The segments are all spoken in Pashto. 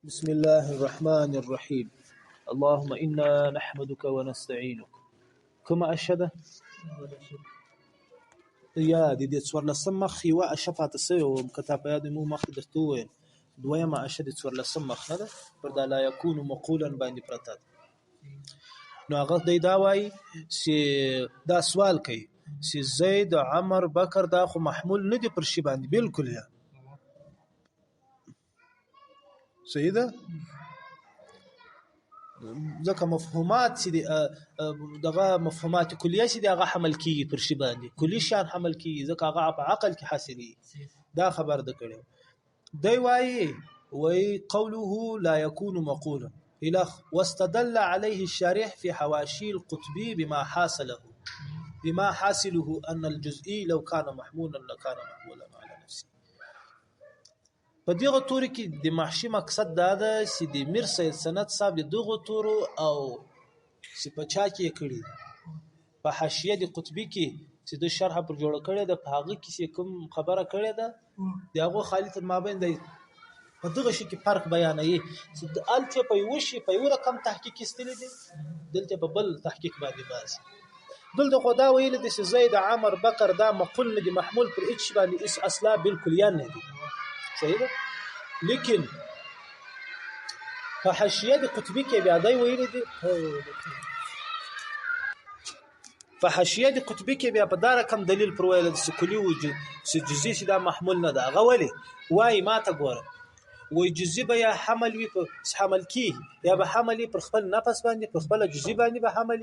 بسم الله الرحمن الرحيم اللهم إنا نحمدك ونستعينك كما أشهد يا دي څوارلسم مخ یوه اشفاعت سوی وم که تا په یاد مو مخکې درته وویل دویمه اشه د څوارلسم مخ نه ده پر دا لا یکون مقولا باندې پرته ده نو هغه دی دا وایي چې دا سوال کوي چې زید عمر بکر دا خو محمول نه دي پر شي باندې بالکل یا صحیح ده ځکه مفهومات چې دغه مفهومات کلیه چې دغه حمل کیږي پر شی باندې کلی شان حمل کیږي ځکه هغه په عقل کې حاصلي دا خبر ده کړو دی وای قوله لا يكون مقولا الى واستدل عليه الشارح في حواشي القطبي بما حاصله ان الجزئي لو كان محمولا لكان محمولا على نفسه په دغه توري کې د محشي مقصد دا ده چې د میر سید سند صاحب د دغه تورو او صفچا کې کړي په حاشیه د قطبی کې چې د شرح پر جوړ کړي د هغه کې کوم خبره کړي ده دغه خالد مابین دی په دغه شي کې فرق بیانوي چې د الته په یو شي په یو رقم تحقیق استل دي دلته په بل تحقیق باندې باز دلته خدا ویل د زید عمر بکر دا مقول نه دي محمول پر اچ باندې اس اصلا بالکلیان نه دي صحیح ده لیکن په حاشیه د قطبی کې بیا دی ویل دي په حاشیه د قطبی کې بیا په دا رقم دلیل پر ویل د کلی وجود چې جزئی چې دا محمول نه ده هغه ولی وای ما ته ګوره وای جزئی به یا حمل وي په حمل کی یا به حمل پر خپل نفس باندې پر خپل جزئی باندې به حمل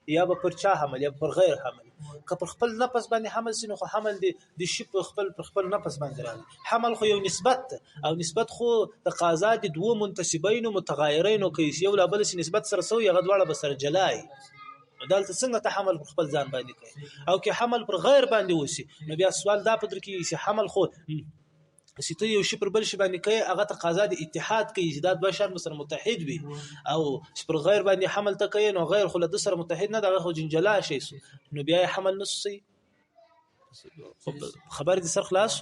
یا به پر چا حمل یا پر غیر حمل که پر خپل نفس باندې حمل سينو خو حمل د شی پر خپل نفس باندې راځي حمل خو یو نسبت او نسبت خو تقاضا د دوه منتسبین او متغایرین او کیس یو لا بل نسبت سره سو یو غدواړه به سره جلای دلته څنګه ته حمل پر خپل ځان باندې کوي او که حمل پر غیر باندې وسی نو بیا سوال دا پدر کې چې حمل خو سیته یو شی پر بل شی باندې کوي هغه تقاضا د اتحاد کوي چې دا دوه شر سره متحد وي او پر غیر باندې حمل ته کوي نو غیر خو له سره متحد نه دغه خو جنجلا شي نو بیا حمل نصي خبر دي سر خلاص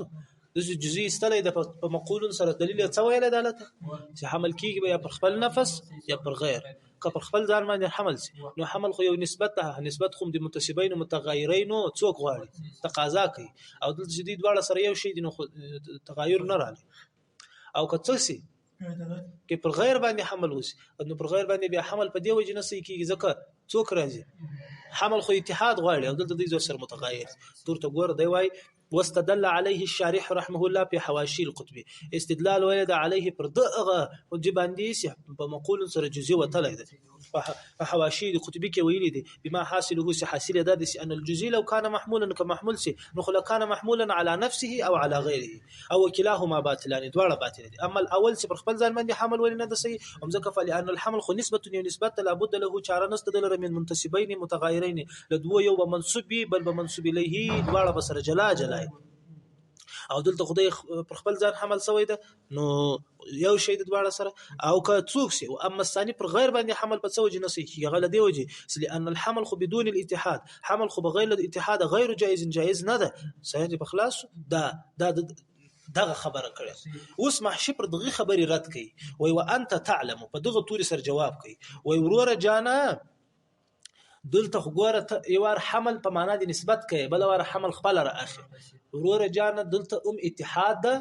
د جزئی استلې د مقول سره دلیل څه ویل عدالت چې حمل کیږي یا پر خپل نفس یا پر غیر که پر خپل ځان باندې حمل سي نو حمل خو یو نسبت خو د متسبین او متغیرین څوک غواړي تقاضا کوي او د جدید واړه سره یو شی د تغیر نه راځي او که څه سي کې پر غیر باندې حمل وسی نو پر غیر باندې بیا حمل په دی وجه نه سي کیږي ځکه څوک راځي حمل خو اتحاد غواړي او دلته د سر متغیر تورته ګور دی وای واستدل عليه الشارح رحمه الله في حواشي القطبي استدلال ولد عليه پر دغه وجباندي په مقول سره جزئي وتلای ده په حواشي القطبي کې ویلي دي بما حاصله سي حاصل ده ان الجزئي لو كان محمولا كمحمول سي نو خلق كان محمولا على نفسه او على غيره او كلاهما باطلان دواړه باطل دي اما الاول سي پر خپل ځان باندې حمل ولنه ده سي هم ځکه فلان الحمل خو نسبه لابد له چاره نستدل من منتسبين متغايرين لدو یو منسوب بل منسوب الیه دواړه بسر جلا او دلته خدای پر خپل ځان حمل سوی ده نو یو شی د دواړه سره او که څوک سي او اما الثاني پر غیر باندې حمل په څو جنس کې غل دی وجه لان الحمل خو بدون الاتحاد حمل خو بغیر الاتحاد غیر جائز نه ده صحیح په خلاص دغه خبره کړي اوس محشي پر دغه خبري رد کړي وای وانت تعلم په دغه توري سر جواب کوي وای وروره جانا دلته ګوره یو حمل په معنا د نسبت کوي بل ور حمل خپل را اخر وروره جان دلته اتحاد ده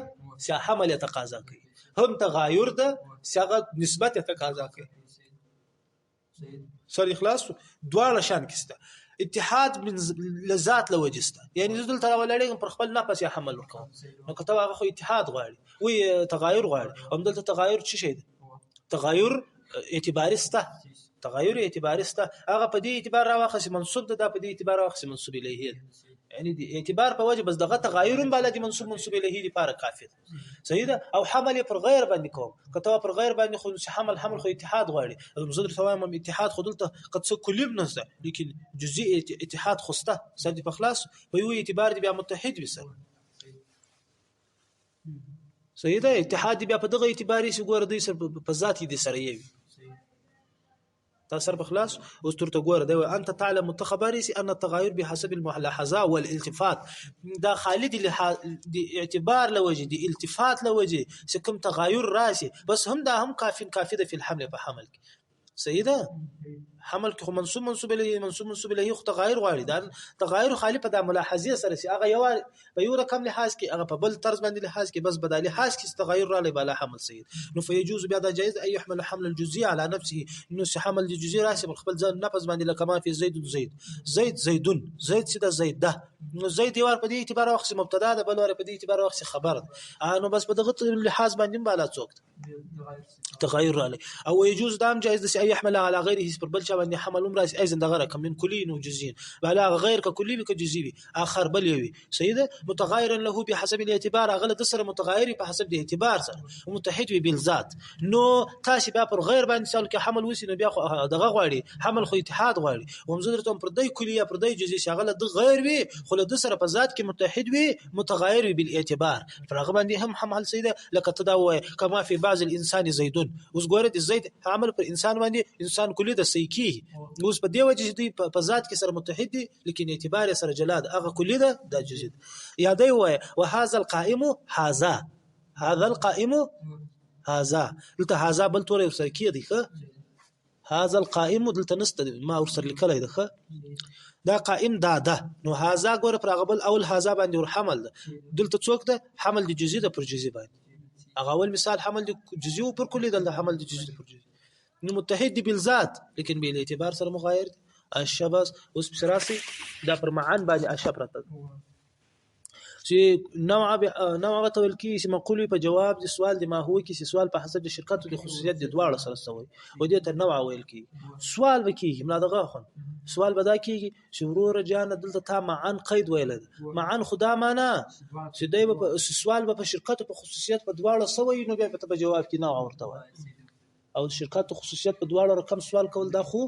چې حمل تقاضا کوي هم تغایر ده چې نسبت تقاضا کوي سر اخلاص دواړه شان کېسته اتحاد من لذات لوجسته یعنی دلته ولړې پر خپل نفس یا حمل وکړو نو کته هغه خو اتحاد غواړي وي تغایر غواړي هم دلته تغایر څه شي تغایر اعتبارسته تغایر اعتبارسته هغه په دې اعتبار راوخص منسوب ده په دې اعتبار راوخص منسوب الیه یعنی د اعتبار په وجه بس دغه تغایر بلد منسوب الیه لپاره کافی صحیح ده او حمل پر غیر باندې کوم کته پر غیر باندې خو حمل خو اتحاد غواړي مصدر تمام اتحاد خودلته قد څه کلیب نه ده لیکن جزئی اتحاد خوسته سر دي په خلاص په یو اعتبار دی بیا متحد وسه صحیح ده اتحاد بیا په دغه اعتباري سي ګور دی سر په ذات دي سره یوي تاثر بخلاص اوس ترته ګوره دی انت تعلم خبري ان التغير بحسب الملاحظه والالتفات دا خالد دي اعتبار لوجه دي التفات لوجه سكم تغير راسي بس هم دا هم کافي ده في الحمل په حمل صحیح ده حمل کې منصوب الیه خو تغیر غواړي دا تغیر خالی په د ملاحظه سره سي هغه یو په یو رقم لحاظ کې هغه په بل طرز باندې لحاظ کې بس بدالي لحاظ کې تغیر را لې بالا حمل سید نو فيجوز بیا دا جائز اي يحمل حمل الجزئي على نفسه انه حمل الجزئي راسي خپل ځان نفس باندې لکه ما في زيدون سیده زید ده نو زید یو په دې اعتبار وخت مبتدا ده بل ور په دې اعتبار وخت خبر ده نو بس په دغه لحاظ باندې بالا څوک تغیر را لې او يجوز دام جائز ده اي يحمل على غيره پر بل باندې حمل راس ايضا دغه رقم من كلي وجزئي بلا غير ككلي بكجزئي اخر بل يوي سيده متغيرا له بحسب الاعتبار غلط سره متغير بحسب الاعتبار سره ومتحد بالذات نو تاسو بیا پر غیر باندې سال کې حمل وسی نو بیا دغه غواړي حمل خو اتحاد غواړي ومزدرتم پر دای کلیه پر دای جزئي شغله د غیر وي خو له سره په ذات کې متحد وي متغير وي بالاعتبار فرغه باندې هم حمل سيده لکه تداوي كما في بعض الانسان زيدون اوس ګوره د زید عمل پر انسان باندې انسان کلی د سيکی اوس په دی وجه دی په ذات کې سره متحد دي لیکن اعتبار سره جلاد هغه کلی ده د جزید یادای وای وهذا القائم هذا القائم هذا دلته هذا بل تور سره کې دی ښه هذا القائم دلته نست ما ورسره لیکلای ده دا قائم ده نو هذا ګور پر غبل اول هذا باندې ور حمل ده دلته څوک ده حمل د جزئی ده پر جزئی باندې هغه اول مثال حمل د جزئی پر کلی ده حمل د جزئی پر جزئی نو متحد بالذات لیکن بالاعتبار سره مغایر دي الشبس اوس بسراسي دا پر معان باندې اشبرت چې نوع تول کی چې مقوله په جواب د سوال د ما هو کی سوال په حسب د شرکت د خصوصیت د دواړو سره سوي او دې ته نوع ویل کی سوال وکي ملادغه خون سوال بدا کیږي چې ورور جان دلته تا معان قید ویل معان خدا معنا چې دای په سوال په شرکت په خصوصیت په دواړو سوي نو بیا په جواب کې نوع ورته او شرکت خصوصیت په دواړو رقم سوال کول دا خو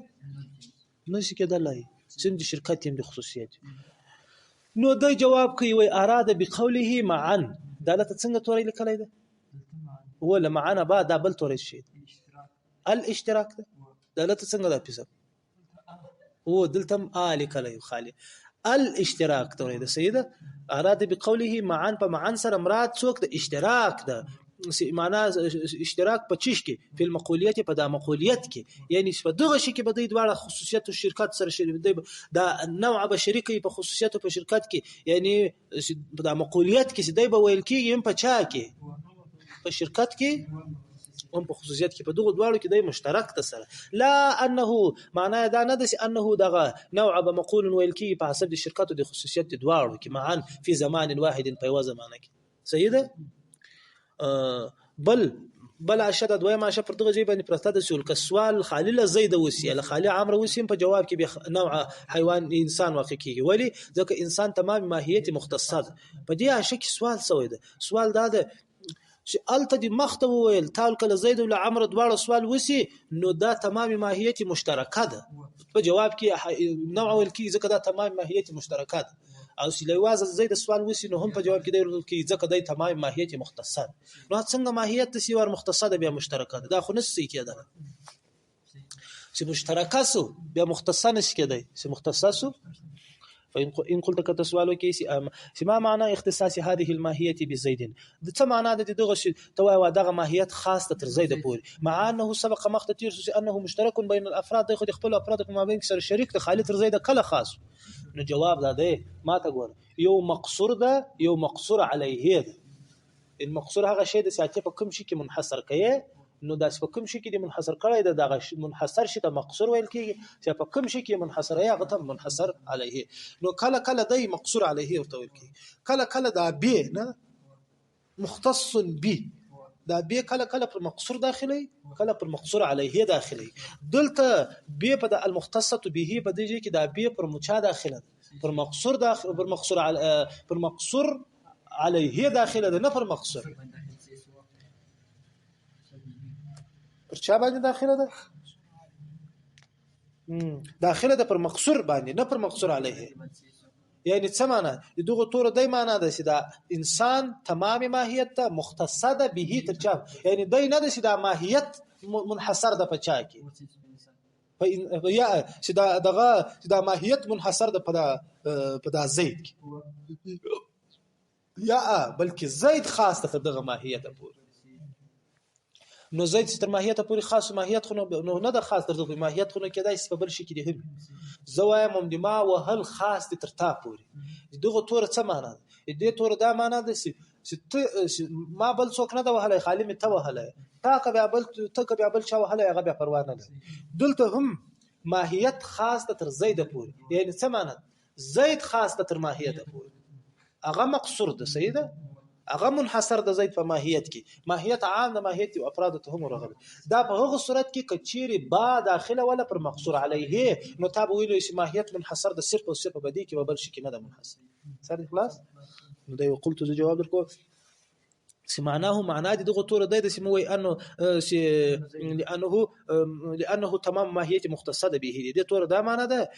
نشي کېدلای سم د شرکت هم د خصوصیت نو د جواب کوي وي اراده بقوله معا دلته څنګه تورې لیکلای ده ولا معنا بعد بل تورې شي الاشتراک ده دلته څنګه ده پیسه هو دلته لیکلای خالي الاشتراک تورې ده سیده اراده بقوله معا په معا سره مراد څوک د اشتراک ده معنا اشتراک په چیش کې په مقولیت په د مقولیت کې یعنی په دغه شي کې بدی دواړه خصوصیت او شرکت سره شریک دی دا نوع بشریکي په خصوصیت او په شرکت کې یعنی په د مقولیت کې دی به ویل کېږي هم په چا کې په شرکت کې هم په خصوصیت کې په دغه دواړو کې دی مشترک ته سره لا انه معنا دا نه ده انه دغه نوع بمقول ویل کېږي په حسب د شرکت او د خصوصیت دواړو کې معا په زمان واحد په یو زمانه کې سیده بل اشد دوی ماشه پر دغه جیب باندې پرسته د سول کسوال خالل زید وسی له خالی عمرو وسی په جواب کې نوع حیوان انسان واقع کیږي ولی ځکه انسان تمام ماهیت مختصه په دې اشه کې سوال سوی ده سوال دا ده چې الته د مخته ویل تال کله زید او عمرو دواړه سوال وسی نو دا تمام ماهیت مشترکه ده په جواب کې نوع ول کې ځکه دا تمام ماهیت مشترکه ده او سلیواز زید سوال وسی نو هم په جواب کې دی کې ځکه دای تمام ماهیت مختصر نو څنګه ماهیت د سیوار مختصر بیا مشترکه ده دا خو نسې کېده چې مشترکه سو بیا مختصر نشي کېدای چې مختصر سو فإن قلت كتسوالو كيسي ما معنى اختصاص هذه الماهية بزيد د څه معنا د دغه شی توای دغه ماهیت خاصه تر زید پورې مع انه سبق مختتير انه مشترك بين الافراد خو خپل افراد په مابین سره شریک د خالد تر زید کله خاص نو جواب دا دی ما ته ګور یو مقصور ده یو مقصور علیه ده المقصور هغه شی د ساتي په کوم شي کې منحصر کړي نو داس په کوم شي کې د منحصر کړي د دغه منحصر شي د مقصور ویل کېږي چې په کوم شي کې منحصر یا غته منحصر علیه نو کله د مقصور علیه ورته ویل کېږي کله دا به نه مختص به دا به کله پر مقصور داخلي کله پر مقصور علیه داخلي دلته به په د المختصه به په دې کې دا به پر مچا داخله پر مقصور داخل پر مقصور علیه داخله ده نه پر مقصور پر چا باندې داخله ده داخله ده پر مقصور باندې نه پر مقصور علیه یعنی څه معنا دغه تور دای معنا ده چې دا انسان تمام ماهیت ته مختصه ده به تر چا یعنی دای نه ده چې دا ماهیت منحصر ده په چا کې یا چې دا ماهیت منحصر ده په دا زید کې یا بلکې زید خاص تر دغه ماهیت پورې نو زید تر ماهیت پورې خاص ماهیت خو نو نه د خاص تر دغه ماهیت خو نه کېدای په بل شي کې دی زوایم د ما وهل خاص تر تا پورې دغه تور څه معنا ده دې تور دا معنا ده چې ما بل څوک نه ده وهله خالی می ته وهله تا که بل چا وهله هغه بیا پروا نه ده دلته هم ماهیت خاص تر زید پورې یعنی څه معنا زید خاص تر ماهیت پورې هغه مقصور ده صحیح ده هغه منحصر د زید په ماهیت کې ماهیت عام د ماهیت او افراد ته هم راغلي دا په هغه صورت کې کچيري با داخله ولا پر مقصور علیه نو تاسو ویلو چې ماهیت منحصر د صرف او صرف بدی کې بل شي کې نه ده منحصر سره خلاص نو دا قلت زه جواب درکو معناه معناه دغه تور د سموي انه لانه تمام ماهیت مختصه به دي تور دا معنی ده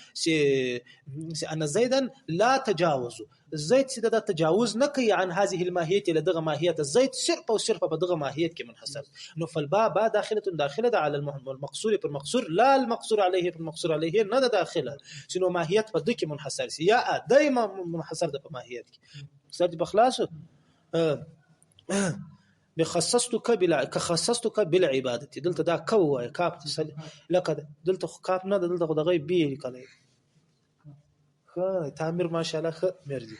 ان زيدا لا تجاوز زید چې د تجاوز نه کوي عن هذه الماهیت لدغه ماهیت زید صرف او صرف په دغه ماهیت کې منحصر نو فالباب داخله على المقصور پر مقصور لا المقصور عليه پر مقصور عليه نه داخله شنو ماهیت په دغه منحصر یا دایما منحصر د ماهیت کې سر بخلاصو خصصتك بالعباده دلته دا کو کاپ لکه دلته کاپ نه دلته دغه بي لیکلای تعمیر ماشاءالله مرضي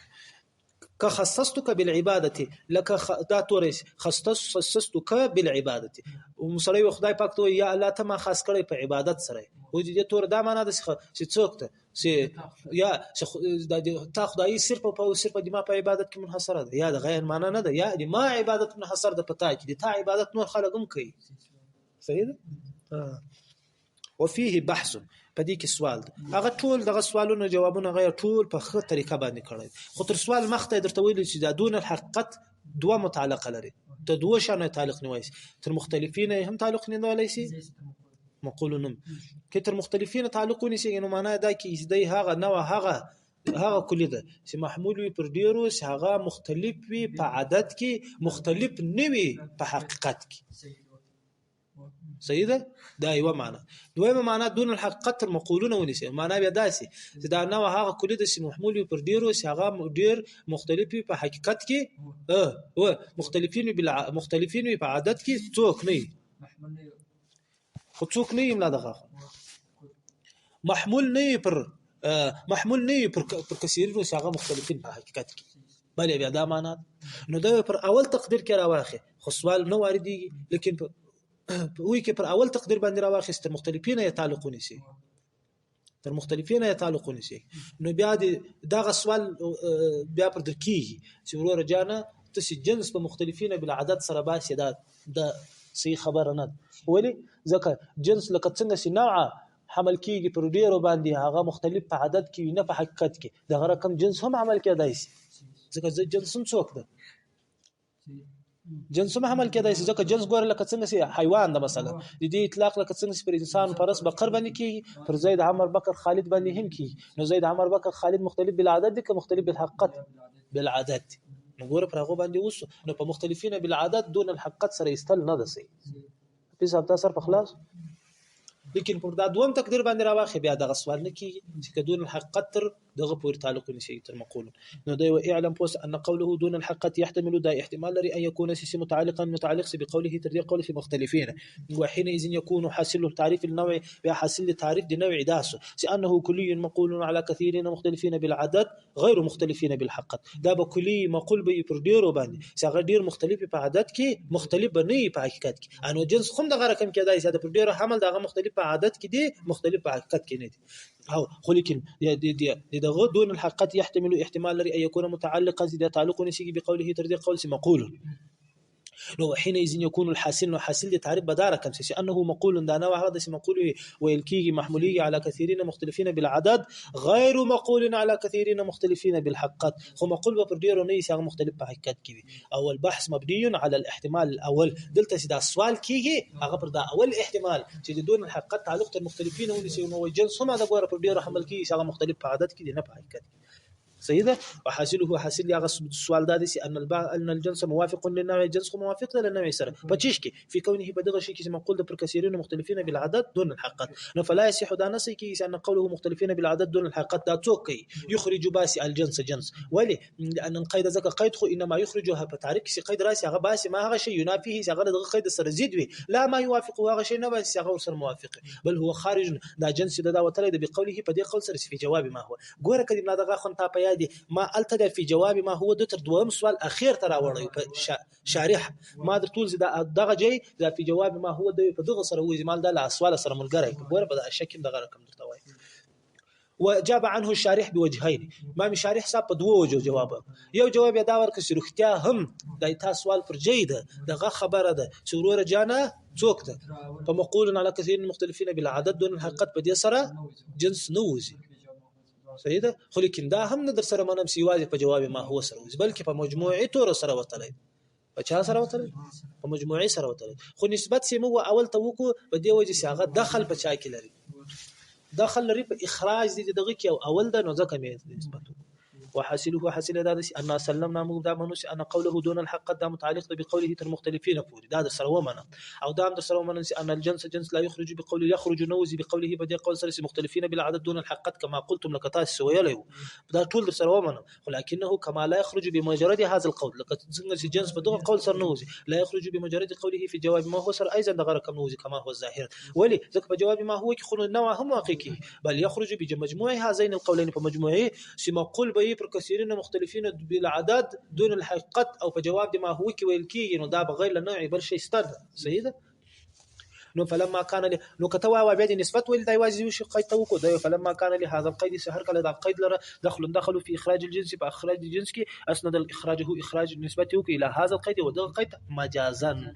كخصصتك بالعباده لك دا تورس خصصتك بالعباده ومصلي خدای پاک ته یا الله ته ما خاص کړی په عبادت سره او دې تور دا معنا ده چې څوک ته چې یا تا خدای صرف د ما په عبادت کې منحصر ده یا د غیر معنا نه ده یا د ما عبادت منحصر ده پتا کې د تا عبادت نور خلک هم کوي صحیح ده وفيه بحث پدې کې سوال ده هغه ټول دغه سوالونو جوابونه غیر ټول په خه طریقه باندې کړی خو تر سوال مخته درته ویل چې دا دون الحقیقت دوه متعلقه لري ته دوه شانه تعلق نه وایي تر مختلفین هم تعلق نه وایي شي مقولون کتر مختلفین تعلق ونیسي نو معنا دا کې دې هغه نو هغه کلی ده چې محمول وي پر ډیرو چې هغه مختلف وي په عدد کې مختلف نه وي په حقیقت کې صحیح ده دا یو معنا دویمه معنا دون الحقیقت مقولون ونیسي معنا بیا داسي چې دا نو هغه کلی ده چې محمول وي پر ډیرو چې هغه ډیر مختلف وي په حقیقت کې او مختلفین وي په عدد کې څوک نه خو څوک نه یملا دغه محمول نه پر کثیرونو هغه مختلفین په حقیقت کې بلې بیا دا معنا نو دا پر اول تقدیر کې راواخه خو سوال نه واردېږي لیکن وی کې پر اول تقدیر باندې راواخه تر مختلفین یې تعلقونه شي نو بیا دغه سوال بیا پر درکیږي چې ورور جانه تاسو جنس په مختلفین بل عدد سره باسي دا صحیح خبره نه ولی ځکه جنس لکه څنګه چې نوعه حمل کیږي پر ډیرو باندې هغه مختلف په عدد کې نه په حقیقت کې دغه رقم جنس هم عمل کېدای شي ځکه جنس هم څوک ده جنس هم عمل کېدای شي ځکه جنس ګور لکه څنګه چې حیوان ده مثلا د دې اطلاق لکه څنګه چې پر انسان فرس بقر باندې کیږي پر زید عمر بکر خالد باندې هم کیږي نو زید عمر بکر خالد مختلف بالعدد دي که مختلف بالحقیقت بالعدد نو ګور پر هغه باندې وسو نو په مختلفین بالعدد دون الحقیقت سره استل نه ده سي په حساب تاسو په خلاص لیکن پر دا دوم تقدیر باندې راوخه بیا دغه سوال نه کیږي چې دون الحقیقت تر دغه پورې تعلق نشي تر مقول نو دا اعلم پوس ان قوله دون الحقیقت يحتمل دا احتمال لري ان يكون اسم متعلق بقوله ترديد قوله مختلفين وحينئذ يكون حاصل التعريف النوعي بحاصل تعريف النوع داسه لانه كلي مقول على كثيرين مختلفين بالعدد غير مختلفين بالحقيقه دا بكلي مقول به پر ډیرو باندې څنګه ډیر مختلف په عدد کې مختلف نه په حقیقت کې انو جنس خو دغه رقم کې دای ساده پر ډیرو حمل دغه مختلف په عدد کې دي مختلف په حقیقت کې نه دي او خو لیکن دغه دون الحقیقت يحتمل احتمال لري ان يكون متعلقا اذا تعلق نسي بقوله ترديد قول مقول نو حينئذ يكون الحاصل حاصل تعريف بدار كم شيء انه مقول دا نوع هذا مقول ويلكي محموليه على كثيرين مختلفين بالعدد غير مقول على كثيرين مختلفين بالحقيقه خو مقول پر ډیرو نه یې مختلف په حقیقت کې اول بحث مبني على الاحتمال الاول دلته دا سوال کیږي هغه پر دا اول احتمال چې دون الحقیقت تعلق تر مختلفين ونسي نو جنس هم دا ګوره پر ډیرو حمل کیږي هغه مختلف په عدد کې نه په حقیقت صحیح ده. وحاصله حاصل هغه سوال دا دی ان الجنس موافق للنوع، جنس موافق للنوع سره په چیش کې فی کونه په دغه شی کې مقول د پر کثیرین مختلفین بالعدد دون الحقیقت نو فلا يصح دا نسي کې ان قوله مختلفین بالعدد دون الحقیقت دا څوک کوي یخرج باسی الجنس جنس ولی لان القيد ذکر قید خو انما يخرجها په تعریف کې قید راسي هغه باسی ما هغه شی ينافيه هغه دغه قید سره زید وي لا ما يوافق هغه شی نه باسی هغه سره موافق بل هو خارج دا جنس دا وتل د بقوله په دې قول سره في جواب ما هو ګوره کدی بلا دغه خون تا په یادي ما التدر في جواب ما هو د تر دوم سوال اخیر تر راوړی شارح ما در طول دغه جاي دا في جواب ما هو د په دغه سره وې مال د سوال سره ملګری ګوره په شکل دغه رقم درته وای. وجاب عنه الشارح بوجهين ما من شارح صاحب په دوه وجو جواب یو جواب دا ورکړي چې رښتیا هم د تاسو سوال پر جيده دغه خبره ده چې ورور جانا څوک ده په مقول على كثير مختلفين بالعدد دون الحقيقت په دې سره جنس نوزي صحیح ده. خو لیکن دا هم نه در سره منم سیوازي په جواب ما هو سره وزي بلکې په مجموعي تور سره وتلی په چا سره وتلی په مجموعي سره وتلی خو نسبت سیمو اول ته وکړو په دې وجه چې هغه دخل په چا کې لري دخل لري په اخراج دي دغه کې اول د نو ځکه مې نسبت وحاصله حاصل دا ان سلمنا مبدا منوس ان قوله دون الحق دا متعلق بقوله تر مختلفين فوري دا سره ومنه او دا د سره ومنه ان الجنس جنس لا يخرج بقوله يخرج نوزي بقوله بدي قول سره مختلفين بالعدد دون الحق كما قلتم لك تاس ويله دا طول سره ومنه ولكنه كما لا يخرج بمجرد هذا القول لقد جنس بدغه قول سره نوزي لا يخرج بمجرد قوله في جواب ما هو سره ايضا دغه رقم نوزي كما هو الظاهر ولي ذك بجواب ما هو يخرج نوع هم حقيقي بل يخرج بمجموع هذين القولين فمجموعه سما قل به كثيرين مختلفين بالعدد دون الحقيقت او په جواب د ما هو کې ویل کېږي نو دا بغیر له نوع بل شي ستر صحیح ده. نو فلما كان نو كتوا وبعد نسبت ولد يواجه شي قيد توكو ده فلما كان لهذا القيد سهر كله دا قيد لره دخلوا في اخراج الجنس في اخراج الجنس کې اسند الاخراجه اخراج نسبته الى هذا القيد وده قيد مجازا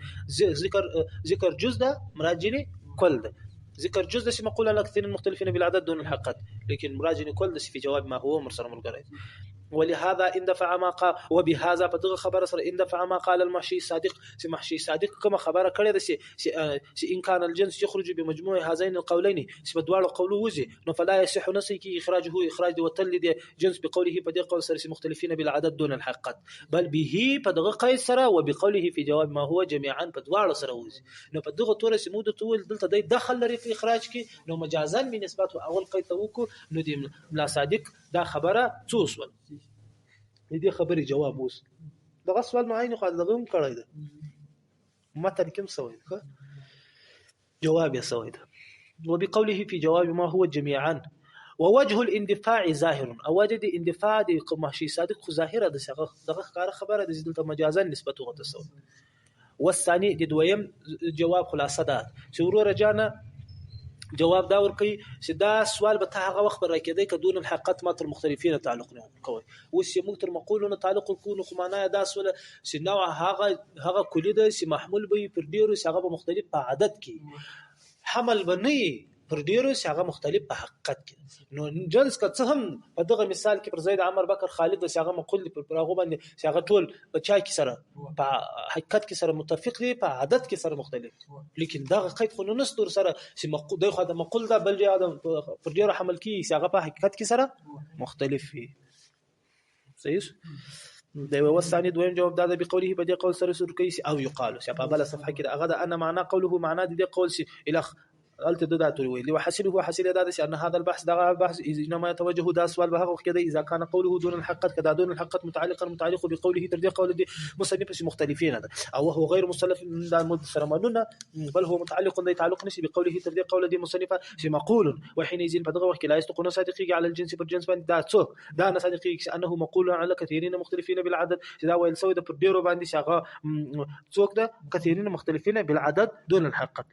ذكر جزء ده مراجعه كل ده ذكر جزء شي مقول على كثير المختلفين بالعدد دون الحقيقت لكن مراجعه كل في جواب ما هو مرسل ملقرئ ولهذا اندفع ما قال وبهذا بدغه خبر سره اندفع ما قال المحشي الصادق سي محشي صادق كما خبره کړی د سي ان كان الجنس يخرج بمجموع هذين القولين سي بدوال قول وزي نو فلا يصح نسي کی اخراجه اخراج وتلد جنس بقوله بدغه قول سره مختلفين بالعدد دون الحقيقت بل به بدغه قيد سره وبقوله في جواب ما هو جميعا بدوال سره وزي نو بدغه تور سمود طول دلته د دخل لري في اخراج کی نو مجازا من نسبت اول قيد توکو نو دی لا صادق دا خبره څوسول دې خبري جواب اوس دغه سوال معین خو دغه هم کړی ده متن کوم سوي ده جواب یې سوي ده وبقوله في جواب ما هو جميعا ووجه الاندفاع ظاهر او وجه اندفاع د محشي صادق خو ظاهره ده دغه کار خبره د دلته مجازا نسبت وغته سو والثاني د دویم جواب خلاصه ده چې ورور جانه جواب دا ورکي چې دا سوال به هغه وخت راکېدی ک دون الحقیقت ما تر مختلفین تعلق نه کوي اوس یې موږ تر مقولونه تعلق کوو خو معنا دا سوال چې نوع هغه کلی ده چې محمول به پر ډیرو هغه په مختلف په عدد کې حمل بنئ پر ډیرو هغه مختلف په حقیقت کې نو جنس که څه هم په دغه مثال کې پر زید عمر بکر خالد د هغه مقول پر هغه باندې هغه ټول په چا کې سره په حقیقت کې سره متفق دي په عدد کې سره مختلف لیکن دغه قید خو نه نستور سره چې مقول دغه د مقول دا بل یاد پر ډیرو حمل کې هغه په حقیقت کې سره مختلف وي صحیح د وسانی دویم جواب دا بقوله بدی قول سره سر کوي او يقال په بل صفحه کې هغه دا ان معنا قوله معنا د قول سي الى قالت ده تروي اللي وحسبه حسيل ده ان هذا البحث ده بحث انما يتوجه ده سؤال بهغه كده اذا كان قوله دون الحقيقه كذا دون الحقيقه متعلق بقوله تردي قول دي مصنف مختلفين هذا او هو غير مستلف من المد سرماننا بل هو متعلق يتعلق نسي بقوله تردي قول دي مصنفه في مقول وحينئذ بدغه وقت لا يستقون صادقي على الجنس بالجنس ده سو ده انا صادقي انه مقول على كثيرين مختلفين بالعدد اذا ويل سوي ده برديرو باندې شغه څوک ده كثيرين مختلفين بالعدد دون الحقيقه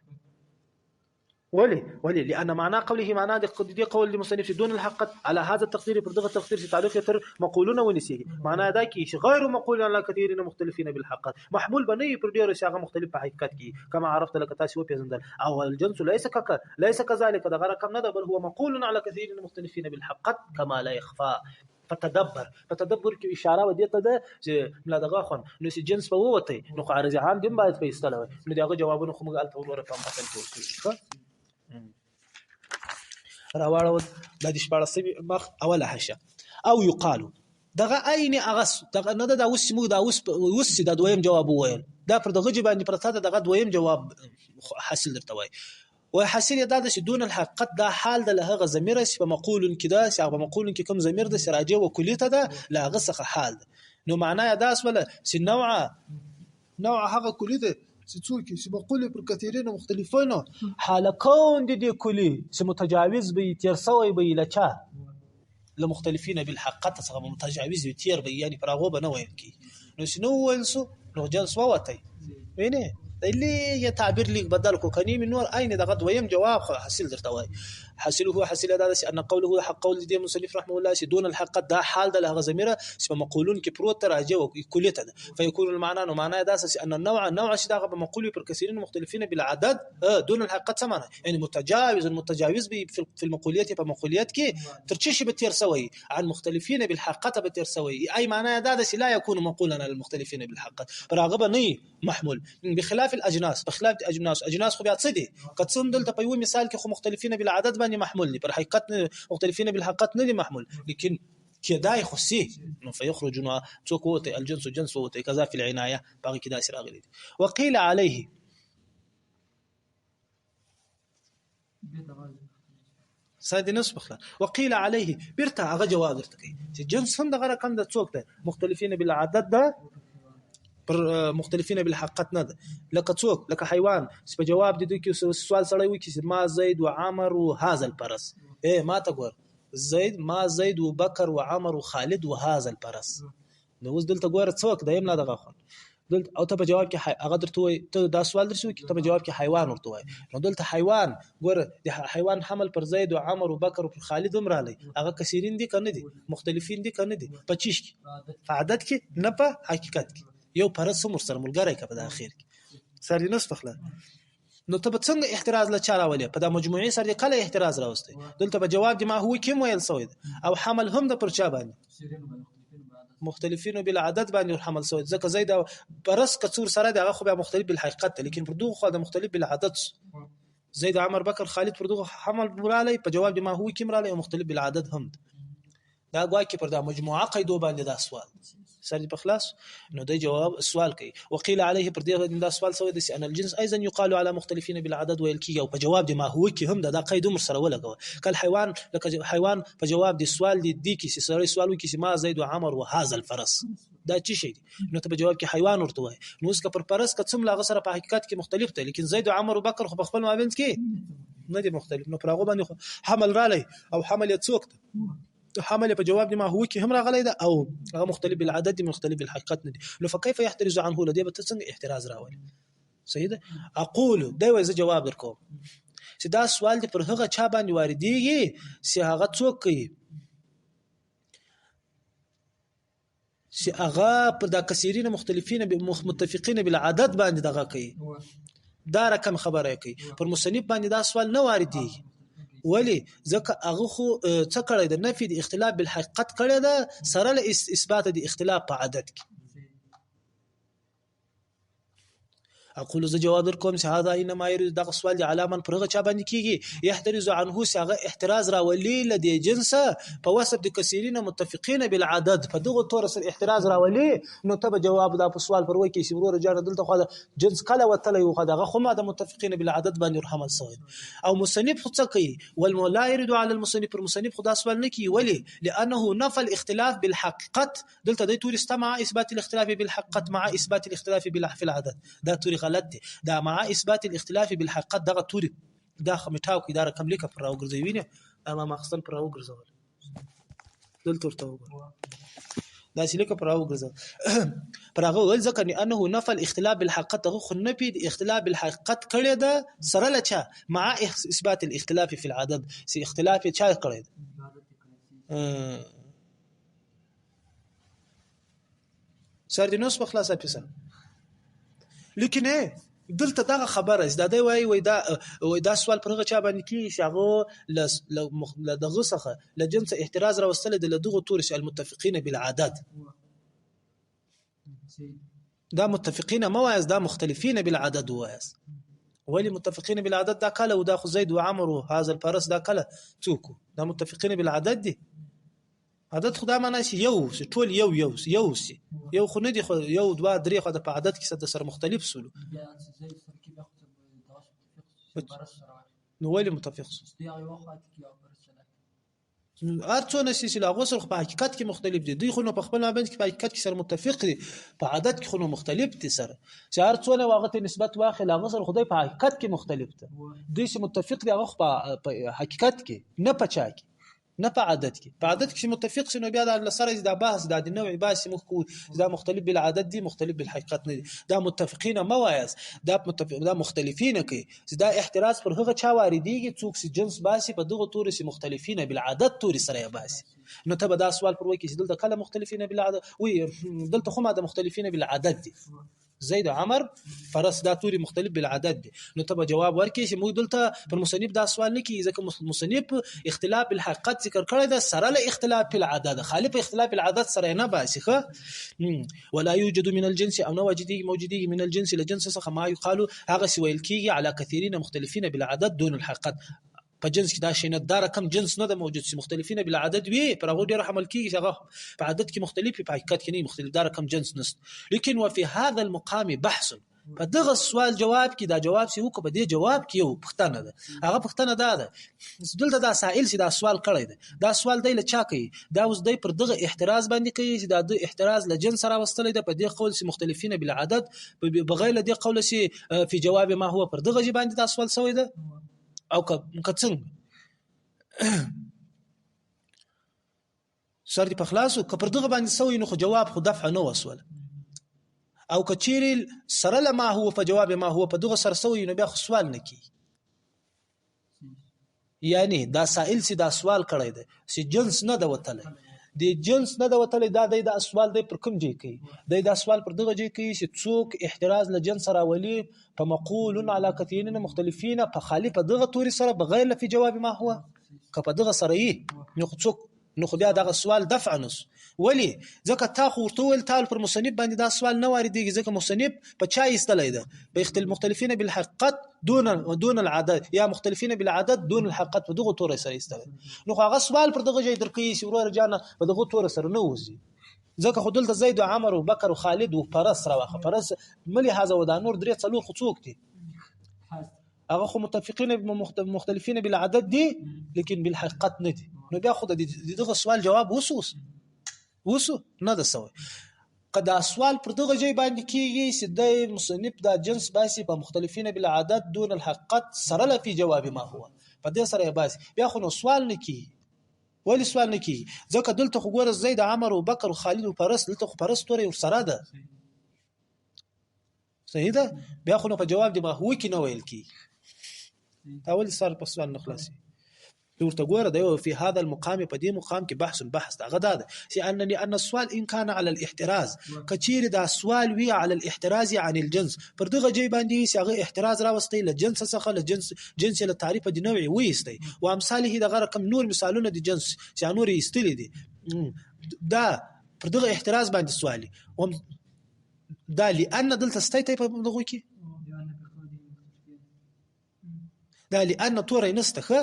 ولي لأن معنى قوله معنى دي قول المصنف دون الحقيقة على هذا التقدير بردغه تقدير تعرف يتر مقولون ونسيه معنى ذا كي غير مقول على كثيرين مختلفين بالحقيقة محمول بني بردير شاغه مختلف بحقيقت کی كما عرفت لك تاسو پیژندل او الجنس ليس كذلك ده غرقم نه بل هو مقول على كثيرين مختلفين بالحقيقة كما لا يخفى فتدبر کې اشاره ودی ته ده چې ملادغه خون نو سي جنس په وته نو عارض عام دیم باید په استلوي نو دغه جوابونه خو موږ الته ورته په متن کې راوړو د 14 مخ اوله حشه او يقال دغه عین هغه دغه نه دا اوس موږ دا اوس د دویم جواب وویل دا پر دغه باندې پرته دغه دویم جواب حاصل درته وای و حاصل دا د دون الحقیقت دا حال د هغه ضمیر چې په مقول کې دا چې په مقول کې کوم ضمیر د سراجه و کلیت ده لا غسخه حال نو معناه دا اسوله چې نوع هغه کلی ده چې څوک چې مقول پر کثیرین مختلفونه حال کون دي کلی چې متجاوز به تیر سوی به لچا لمختلفين بالحقيقه څنګه متجاوز تیر به یعنی پراغو به نه ویل کی نو شنو ولسو نو جلس ووتی وینه اللي تعبير لي بدل کو کني من نور اين دغه دویم جواب حاصل درته وای حاصل هو حاصل دا ان قوله حق قول دي مصنف رحمه الله دون الحق دا حال د لغه ضميره چې مقولون کې پروت راجه او کلیته ده فيكون المعنى معناه دا ان النوع شدغه بمقول پر كثيرين مختلفين بالعدد دون الحق سمانه يعني متجاوز في المقوليات په مقوليات کې ترچشي بتير سوي عن مختلفين بالحقه بتير سوي اي معناه دا لا يكون مقولا للمختلفين بالحقه براغبه نه محمول بخلاف الاجناس بخلاف اجناس خو بیا څه دي قسم دلته په یو مثال کې خو مختلفين بالعدد باندې محمول دي پر حقیقت مختلفين بالحقیقت نه دي محمول لكن كداي خصي فيخرج څوک الجنس جنس وته كذا في العنايه باقي كده سر اغلي وقيل عليه ساده نسبخ وقيل عليه برتا هغه جواب درته کوي چې جنس هم دغه رقم د څوک ده مختلفين بالعدد ده پر مختلفين بالحقیقت نه ده لکه څوک لکه حیوان چې په جواب دي کې سوال سره وي چې ما زید و عمر و هذا الفرس ما تقول زید ما زید و بکر و عمر و خالد و هذا الفرس نو اوس دلته ګوره څوک د یم نه دغه خون دلته او ته په جواب کې هغه درته وي ته دا سوال درشو کې ته په جواب کې حیوان ورته وي نو دلته حیوان ګوره د حیوان حمل پر زید و عمر و بکر و پر خالد هم رالی هغه کثیرین دي کنه دي مختلفین دي کنه دي په چیش کې په عدد کې نه په حقیقت کې یو پرس مر سره ملګری کا په اخر کې سړی نس فخله نو ته څنګه احتراز لا چاره ولې په د مجموعي سره کله احتراز راوستي دلته په جواب دي ما هو کوم ویل سوید او حمل هم د پرچا باندې مختلفين بالعدد باندې حمل سوید ځکه زید پرس کڅور سره دغه خو به مختلف بالحقیقت لیکن پر دوه خو د مختلف بالعدد زید عمر بکر خالد پر دوه حمل برالی په جواب دي ما هو کوم رالی مختلف بالعدد هم دا ګوای کې پر د مجموعه قیدو باندې دا سوال سردي بخلاص انه ده جواب السؤال كي وقيل عليه برديه ده سؤال سوي ان الجنس ايضا يقال على مختلفين بالعدد والكي او بجواب دي ما هو كي هم ده قيد مرسل ولا قال كالحيوان لك حيوان فجواب دي السؤال دي كي سوري سؤال كي ما زيد وعمر وهذا الفرس دا چی شي نو ته جواب کې حیوان ورته وای نو اس کا پر پرس کڅم لا غسر په حقیقت کې مختلف دي لیکن زید وعمر وبکر خو خپل مابین کې نه دي مختلف نو پرغه باندې حمل را لای او حمل يتسوق حمل په جواب دي ما هو کې هم راغلی ده او هغه مختلف بالعدد مختلف بالحقیقت نه دي نو فكيف يحترز عنه لدی به څنګه احتراز راولي صحیح ده اقول دا وایي جواب درکوم چې دا سوال دی پر هغه چا باندې واردېږي چې هغه څوک کوي چې هغه پر د کثیرین مختلفین متفقین بالعدد باندې دغه کوي دا رقم خبره کوي پر مصنف باندې دا سوال نه واردېږي ولی ځکه هغه خو څه کړی د نفي د اختلاف بالحقیقت کړی ده سره له اثبات د اختلاف په عدد کې اقول ز جواب درکوم چې هذا انما يريد دغه سوال دی علامه پرغه چا باندې کیږي يحترز عنه سغه احتراز راولي لدی جنس په وسب د کثیرین متفقین بالعدد په دغه تور سره احتراز راولي نو ته جواب دا په سوال پر وکی چې ورور جان دلته خو جنس کله وتل یو خدغه خو ما د متفقین بالعدد باندې رحمت سوید او مصنف خو څه کوي والملا يريد على المصنف پر مصنف خدا سوال نه کوي ولی لانه نفى الاختلاف بالحقیقت دلته د تور استمع اثبات الاختلاف بالحقیقت مع اثبات الاختلاف في العدد دا تور غلط دي دا مع اثبات الاختلاف بالحقیقت دغه توري دا خمټاو کې دا رقم لیکه پر راوګرځوي وینه ما مخصن پر راوګرځول دلته ورته وګور دا چې لیکه پر راوګرځول پر هغه ول ځکه انه نفى الاختلاف بالحقیقت خو نه پی اختلاف بالحقیقت کړی دا سره لچا مع اثبات الاختلاف في العدد سي اختلاف چا کړی سر دي نوس بخلاصه پیسه لیکن دلته دغه خبره است دا وای دا سوال پرغه چا باندې کی شغو ل دغه څخه لجنس احتراز راوستل د دغه تور المتفقین بالعدد دا متفقین مواز دا مختلفین بالعدد واز ولي متفقين بالعدد دا کله ودا خو زید و عمر و هذا الفرس دا کله څوک دا متفقين بالعدد دي عدد خدا معنا شي یو ټول یو سي یو خو نه دي، خو یو دوه درې خو د په عدد کې د سره مختلف سولو. نو ولې متفق سو؟ هر څونه چې لا غسل په حقیقت کې مختلف دي، دوی خو نو په خپل مابین کې په حقیقت کې سره متفق دي، په عدد کې خو نو مختلف دي سره، چې هر څونه واغته نسبت واخل غسل خدای په حقیقت کې مختلف دي، دوی چې متفق دي هغه په حقیقت کې نه پچا کې نه په عدد کې، په عدد کې متفق شنو بیا د سره د بحث د نوع بحث مخ کو دا مختلف بالعدد دي مختلف بالحقیقت نه دي، دا متفقین موایز دا متفق دا مختلفین کوي، دا احتراز پر هغه چا واردېږي څوک چې جنس باسي په دغه تور سي مختلفین بالعدد تور سره باسي. نو ته به دا سوال پر وکی چې دلته کله مختلفین بالعدد وي، دلته خو ما د مختلفین بالعدد دي زید عمر فرس دا توري مختلف بالعدد دي، نو ته به جواب ورکړي چې موږ دلته پر مصنف دا سوال نه کوي ځکه مصنف اختلاف بالحقیقت ذکر کړی دا سره له اختلاف بالعدد خالف اختلاف بالعدد سره نه باسي ولا يوجد من الجنس او موجودي من الجنس لجنس څخه ما يقال هغه سویل کیږي على كثيرين مختلفين بالعدد دون الحقیقت، په جنس کې دا شی نه دا رقم جنس نه د موجود سي مختلفین بالعدد وي پر هغه ډیر حمل کیږي هغه په عدد کې مختلف په حقیقت کې نه مختلف دا رقم جنس نست. لیکن وفي هذا المقام بحث په دغه سوال جواب کې دا جواب سی وکړه، په دې جواب کې یو پښتنه ده، هغه پښتنه ده دلته دا سائل سي دا سوال کړی ده، دا سوال دی له چا کوي، دا اوس دی پر دغه احتراز باندې کوي چې دا د احتراز له جنس سره وستل ده، په دې قول سي مختلفین بالعدد بغیر له دې قول سي په جواب ما هو پر دغه باندې دا سوال سوی ده او کڅنګ سر دی په خلاصو که پر دغه باندې سوی نو خو جواب خو دفع نه وسول، او کچيري سره لما هو په جواب ما هو په دغه سر سوی نو بیا خو سوال نه کی، یعنی دا سائل سي دا سوال کړی دی چې جنس نه د وتلی دی جنس نه د وتلی دا د سوال دی پر کوم ځای کوي، دا سوال پر دغه ځای کوي چې څوک احتراز له جنس راولي په مقول على كثيرين مختلفين په خالف دغه توري سره بغیر لفي جواب ما هو که په دغه سره یې نو څوک نو خو بیا دغه سوال دفع نس ولی ځکه تا خو ورته ویل تال پر مصنف باندې دا سوال نه واردېږي ځکه مصنف په چا ایستلی ده په مختلفین بالحقیقت دون العدد یا مختلفین بالعدد دون الحقیقت په دغه تورې سره ایستلی، نو هغه سوال پر دغه ځای درکوي چې ورور جانه په دغه تورې سره نه وځي، ځکه خو دلته زید و عمر و بکر و خالد و پرس راوخه پرس ملي هذا ودا نور درې څلور خو څوک دي هغه خو متفقین مختلفین بالعدد دي لیکن بالحقیقت نه دي، نو بیا خو دغه سوال جواب وسو نه ده سوی قدا سوال پر دغه ځای باندې کیږي چې د مصنف دا جنس باسي په مختلفین بالعدد دون الحقیقت سره لفي جواب ما هو په دې سره باسي، بیا خو نو سوال نه کی ولی سوال نه کی ځکه دلته خو ګوره زید عمر و بکر و خالد و پرس دلته خو پرس تورې ورسره ده صحیح ده، بیا خو نو په جواب دی ما هو کې نه ویل کی اول سر په سوال نه خلاصي ورته ګوره دی في هذا المقام په دې مقام کې بحث هغه ده چې ان السؤال ان كان على الاحتراز کچیر دا سوال وی على الاحتراز عن الجنس پر دغه جای باندې چې هغه احتراز راوستي له جنس څخه له جنس له تعریف د نوع وېستي او امثاله دغه رقم نور مثالونه د جنس چې نور یستلي دي دا پر دغه احتراز باندې سوالي دا لأن دلته ستایته په دغه کې دا لأن توري نستخه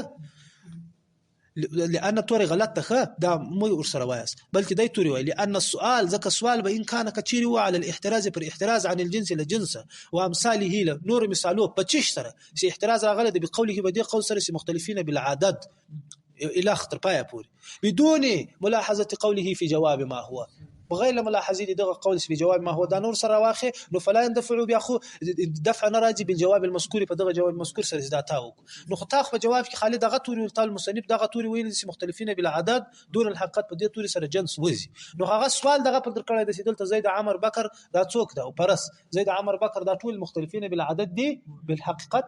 لأن توري غلط تخه دا مو ورسره وایس بلکې دای توري وای لأن السؤال ذک سوال به ان كان كثير على الاحتراز پر احتراز عن الجنس لجنس وامثاله له نور مثالو بچش سره چې احتراز راغله د بقوله بدی قول سره مختلفين بالعدد الى خطر پایا پوری بدون ملاحظه قوله في جواب ما هو بغیر ملاحظه دغه قول في جواب ما هو دا نور سره واخه نو فلا يندفع بياخو دفع نراجي بالجواب المذكور په دغه جواب مذکور سره زدا تاو نو خطاخ په جواب کې خالد دغه توري ورتل مصنف دغه توري ویل چې مختلفین بالعدد دون الحقیقت په دې توري سره جنس وزي، نو هغه سوال دغه پر در کړی د دلته زید عمر بکر دا څوک ده او پرس زید عمر بکر دا ټول مختلفین بالعدد دي بالحقیقت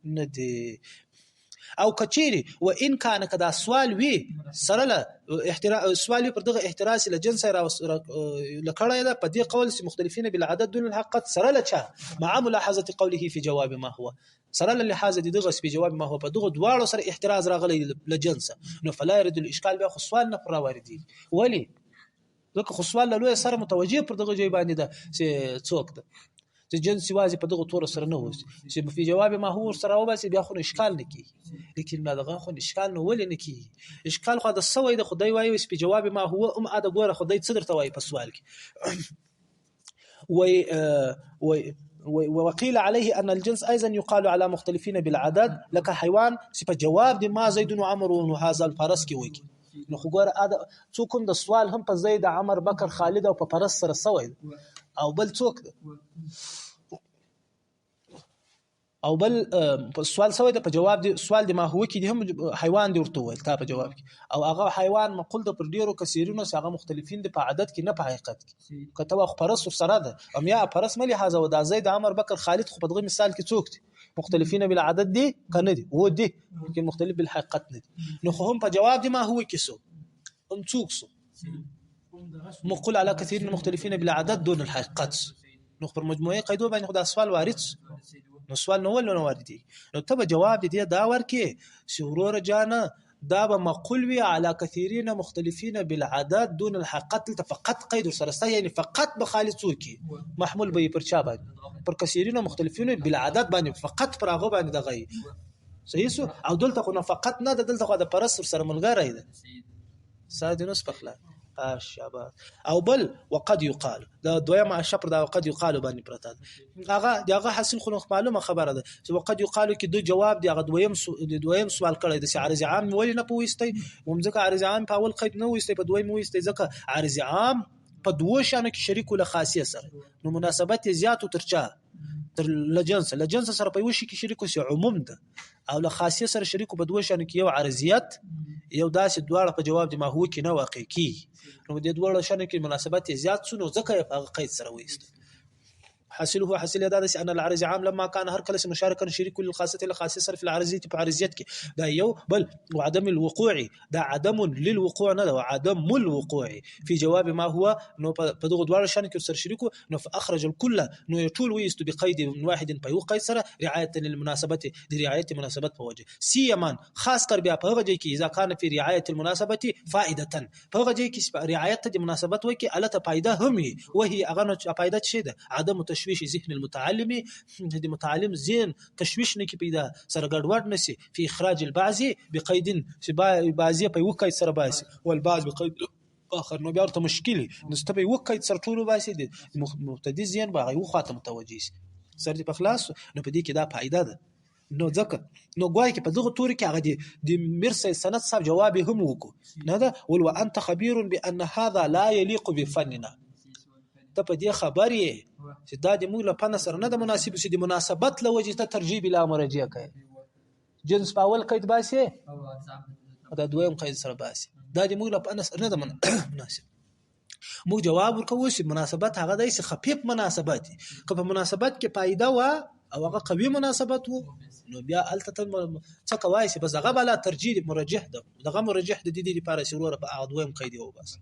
نه دي او کچيري وان كان كدا سوال وي سره له احتراز سوال پر دغه احتراز له جنس لکړای ده په دې قول چې مختلفین بالعدد دون الحقیقت سره له چا مع ملاحظه قوله في جواب ما هو سره له لحاظه دغه په جواب ما هو په دغه دواړو سره احتراز راغلی له جنس نو فلا يرد الاشكال بیا خو سوال نه پر واردي ولی ځکه خو سوال له لوی سره متوجه پر دغه ځای باندې ده چې څوک ده چې جنس یوازې په دغه تور سره نه وي چې په جواب ما هو سره وباسي بیا خو اشکال نه کیږي لیکن ما دغه خو اشکال نه ولې نه کیږي اشکال خو د سوي د خدای وایي چې په جواب ما هو اده ګوره خدای څه درته وایي په سوال کې وقيل عليه أن الجنس أيضا يقال على مختلفين بالعدد لك حيوان سي جواب دي ما زيد وعمر وهذا الفرس كي ويكي نو خو ګوره څوک هم د سوال هم په زید عمر بکر خالد او په پرس سره سوی او بل څوک او بل سوال سوی د په جواب دی سوال دی ما هو کې دی هم حیوان دی ورته ویل تا په جواب کې او هغه حیوان مقول د پر ډیرو کثیرونو هغه مختلفین دی په عدد کې نه په حقیقت کې کته واخ پرس سره ده ام یا پرس ملي هاذا و د زید عمر بکر خالد خو په دغه مثال کې څوک دی مختلفين بالعدد دي کنه دي و دي يمكن مختلف بالحقيقه دي نو هم په جواب دي ما هو كسو ام توكسو مقول على كثير من المختلفين بالعدد دون الحقيقه نو پر مجموعه قيدو باندې خدا سوال وارد نو سوال نو ول نو وارد دي نو ته جواب دي دا ورکه شورور جانا دا به مقول وي على كثيرين مختلفين بالعدد دون الحقيقه فقط قيد سرسته يعني فقط بخالد سوكي محمول به پر چا باندې پر کثیرین مختلفین بالعدد باندې فقط پر هغه باندې دغه صحیح سو او دلته خو فقط نه دلته خو د پرس سره ملګری ده سادنوس پخلا شابه او بل وقد يقال دا دویمه شپر دا وقد يقال باندې پرته هغه حاصل خو معلومه خبره ده چې وقد يقال کې دو جواب دی هغه دویم سوال کړی د عارض عام ولې نه پويستي ومځکه عارض عام په اول قید نه ويستي په دویم ويستي ځکه عارض عام په دوه شانو کې شریک له خاصیه سره نو مناسبت زیات ترچا تر لجنس سره په وشي کې شریک او عموم ده او له خاصیه سره شریک په دوه شانو کې یو عارضیت یو داسې دواړه په جواب دي ما هو کې نه واقع کی نو د دواړو شانو کې مناسبت زیات سونه ځکه په قید سره وېست حاصله حاصل هذا ان العرض عام لما كان هر كلس مشاركا شريك للخاصه الخاصه صرف العرضيه بعرضيتك ده يو بل وعدم الوقوع ده عدم للوقوع نه وعدم الوقوع في جواب ما هو نو بدغ دوار شان کې سر شریکو نو اخرج الكل نو يطول ويست بقيد من واحد په قيد سره رعايه للمناسبه دي رعايه مناسبت په وجه سيما خاص کر بیا په وجه کې اذا كان في رعايه المناسبه فائده په وجه کې رعايه د مناسبت وکي الته فائده هم وهي اغنه فائده شه ده عدم تشويش ذهن المتعلم د متعلم ذهن تشويش نه کی پیدا سره ګډوډ نشي في اخراج البعض بقيد بعضی په وکای سره باسي والبعض بقيد اخر نو بیا ورته مشکلی نستبي وکای سره ټولو باسي د مبتدی ذهن به یو خاطر متوجي سر په خلاص نو په دې کې دا فائدہ ده نو ځکه نو ګوای کې په دغه تور کې هغه د مرسي سند صاحب جواب هم وکړو نه ده ول وانت خبير بان هذا لا يليق بفننا ته په دې خبرې چې دا د موږ له فن سره نه د مناسب چې د مناسبت له وجې ته ترجیح بلا مرجع کوي جنس په اول قید باسي او دا دویم قید سره باسي دا د موږ له فن سره نه د مناسب موږ جواب ورکوو چې مناسبت هغه د خفیف مناسبت که په مناسبت کې فائدہ و او هغه قوي مناسبت وو نو بیا الته څه کوي چې بس هغه بلا ترجیح مرجح ده دغه مرجح د دې لپاره چې وروره په دویم قید و بس